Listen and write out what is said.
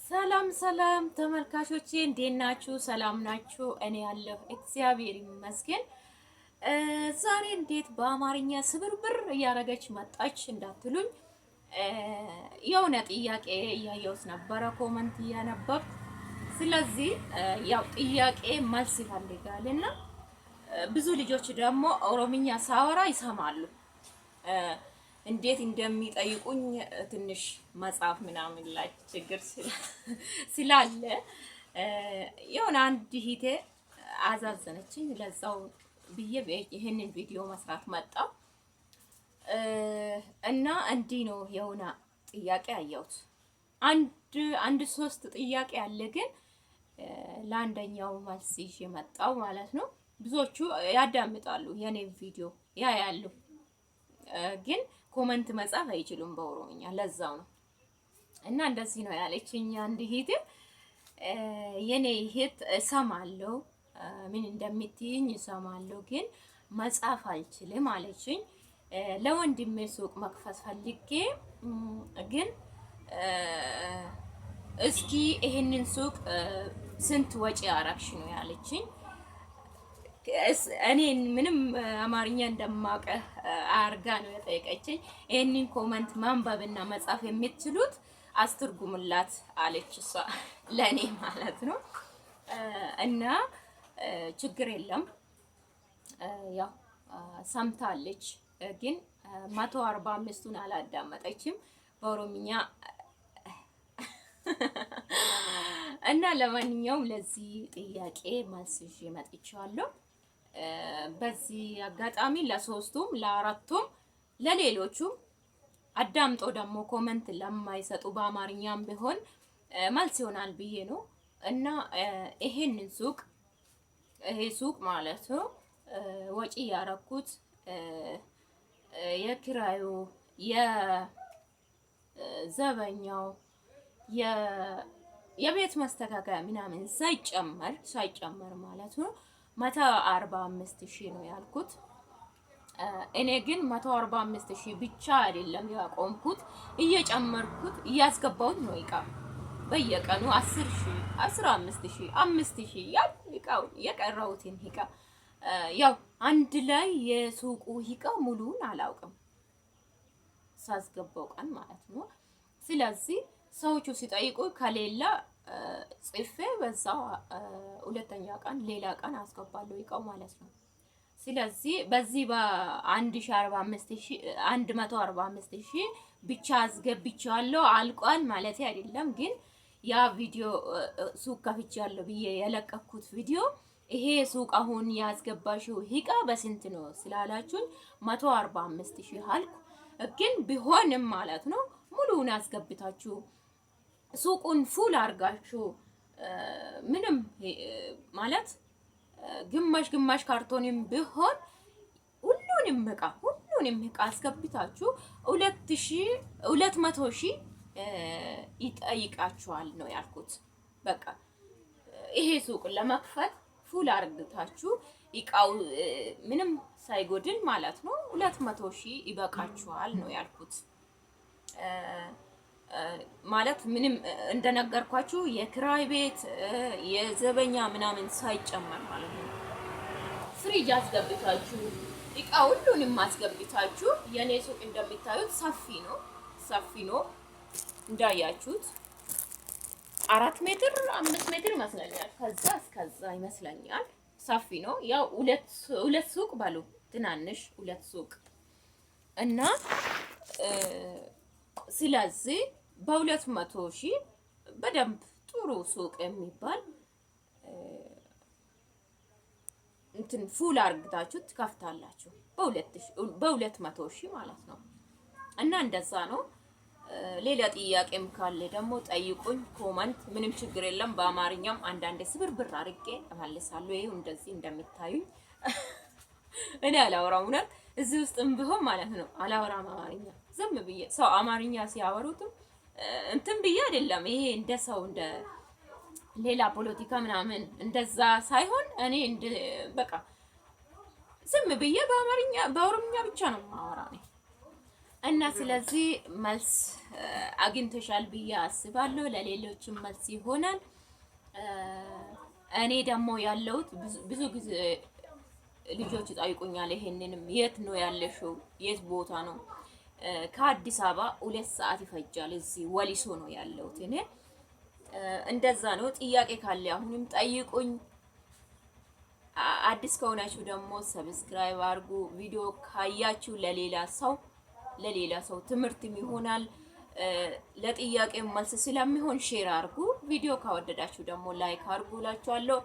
ሰላም ሰላም ተመልካቾቼ እንዴት ናችሁ? ሰላም ናችሁ? እኔ ያለሁ እግዚአብሔር ይመስገን። ዛሬ እንዴት በአማርኛ ስብርብር እያደረገች መጣች እንዳትሉኝ፣ የሆነ ጥያቄ እያየሁት ነበረ፣ ኮመንት እያነበብኩ። ስለዚህ ያው ጥያቄ መልስ ይፈልጋልና ብዙ ልጆች ደግሞ ኦሮምኛ ሳወራ ይሰማሉ። እንዴት እንደሚጠይቁኝ ትንሽ መጽሐፍ ምናምን ላይ ችግር ስላለ የሆነ አንድ ሂቴ አዛዘነችኝ። ለዛው ብዬ ይሄንን ቪዲዮ መስራት መጣው እና እንዲህ ነው የሆነ ጥያቄ አየሁት። አንድ ሶስት ጥያቄ አለ፣ ግን ለአንደኛው መልስ ይዤ መጣው ማለት ነው። ብዙዎቹ ያዳምጣሉ የኔ ቪዲዮ ያያሉ፣ ግን ኮመንት መጻፍ አይችሉም በኦሮምኛ። ለዛው ነው እና እንደዚህ ነው ያለችኝ አንድ እህት። የኔ እህት እሰማለሁ፣ ምን እንደምትይኝ እሰማለሁ፣ ግን መጻፍ አልችልም አለችኝ። ለወንድሜ ሱቅ መክፈት ፈልጌ ግን እስኪ ይሄንን ሱቅ ስንት ወጪ አረግሽ ነው ያለችኝ። እኔ ምንም አማርኛ እንደማውቅ አርጋ ነው የጠየቀችኝ። ይሄንን ኮመንት ማንበብና መጻፍ የምትችሉት አስተርጉሙላት አለች እሷ ለኔ ማለት ነው። እና ችግር የለም ያው ሰምታለች፣ ግን 145ቱን አላዳመጠችም በኦሮምኛ። እና ለማንኛውም ለዚህ ጥያቄ መልስ ይዤ መጥቻለሁ። በዚህ አጋጣሚ ለሶስቱም ለአራቱም ለሌሎቹም አዳምጦ ደግሞ ኮመንት ለማይሰጡ በአማርኛም ቢሆን መልስ ይሆናል ብዬ ነው። እና ይሄንን ሱቅ ይሄ ሱቅ ማለት ነው ወጪ ያረኩት የኪራዩ፣ የዘበኛው፣ የቤት መስተካከያ ምናምን ሳይጨመር ማለት ነው 145,000 ነው ያልኩት። እኔ ግን 145,000 ብቻ አይደለም ያቆምኩት፣ እየጨመርኩት እያስገባሁት ነው። እቃ በየቀኑ 10,000፣ 15,000፣ 5,000 ያው እቃው የቀረውትን እቃ ያው አንድ ላይ የሱቁ እቃ ሙሉን አላውቅም ሳስገባው ቀን ማለት ነው። ስለዚህ ሰዎቹ ሲጠይቁ ከሌላ ጽፌ በዛ ሁለተኛ ቀን ሌላ ቀን አስገባለሁ እቃው ማለት ነው። ስለዚህ በዚህ በ145,000 ብቻ አስገብቻለሁ። አልቋል ማለት አይደለም፣ ግን ያ ቪዲዮ ሱቅ ከፍቻለሁ ብዬ የለቀኩት ቪዲዮ ይሄ ሱቅ አሁን ያስገባሽው እቃ በስንት ነው ስላላችሁኝ 145,000 አልኩ። ግን ቢሆንም ማለት ነው ሙሉውን አስገብታችሁ ሱቁን ፉል አርጋችሁ ምንም ማለት ግማሽ ካርቶንም ቢሆን ሁሉንም እቃ አስገብታችሁ 200,000 ይጠይቃችኋል ነው ያልኩት። በቃ ይሄ ሱቅ ለመክፈት ፉል አርግታችሁ እቃው ምንም ሳይጎድል ማለት ነው 200,000 ይበቃችኋል ነው ያልኩት። ማለት ምንም እንደነገርኳችሁ የክራይ ቤት የዘበኛ ምናምን ሳይጨመር ማለት ነው። ፍሪጅ አስገብታችሁ እቃ ሁሉንም አስገብታችሁ የኔ ሱቅ እንደምታዩት ሰፊ ነው እንዳያችሁት 4 ሜትር 5 ሜትር ይመስለኛል፣ ከዛ እስከዛ ይመስለኛል። ሰፊ ነው። ያው ሁለት ሱቅ ባሉ ትናንሽ ሁለት ሱቅ እና ስለዚህ በ200,000 በደንብ ጥሩ ሱቅ የሚባል እንትን ፉል አርግታችሁ ትከፍታላችሁ በ200,000 ማለት ነው። እና እንደዛ ነው። ሌላ ጥያቄም ካለ ደግሞ ጠይቁኝ፣ ኮመንት፣ ምንም ችግር የለም። በአማርኛም አንዳንዴ ስብርብር አድርጌ እመልሳለሁ። ይሄው እንደዚህ እንደምታዩኝ እኔ አላወራም፣ እውነት እዚህ ውስጥም ቢሆን ማለት ነው አላወራም አማርኛ። ዝም ብዬ ሰው አማርኛ ሲያወሩትም እንትን ብዬ አይደለም። ይሄ እንደ ሰው እንደ ሌላ ፖለቲካ ምናምን እንደዛ ሳይሆን እኔ በቃ ዝም ብዬ በኦሮምኛ ብቻ ነው ማወራ ነኝ። እና ስለዚህ መልስ አግኝተሻል ብዬ አስባለሁ። ለሌሎችም መልስ ይሆናል። እኔ ደግሞ ያለሁት ብዙ ጊዜ ልጆች ይጠይቁኛል፣ ይሄንንም የት ነው ያለሽው? የት ቦታ ነው? ከአዲስ አበባ 2 ሰዓት ይፈጃል። እዚህ ወሊሶ ነው ያለሁት እኔ። እንደዛ ነው። ጥያቄ ካለ አሁንም ጠይቁኝ። አዲስ ከሆናችሁ ደግሞ ሰብስክራይብ አድርጉ። ቪዲዮ ካያችሁ ለሌላ ሰው ትምህርትም ይሆናል። ለጥያቄ መልስ ስለሚሆን ሼር አድርጉ። ቪዲዮ ካወደዳችሁ ደግሞ ላይክ አድርጉ እላችኋለሁ።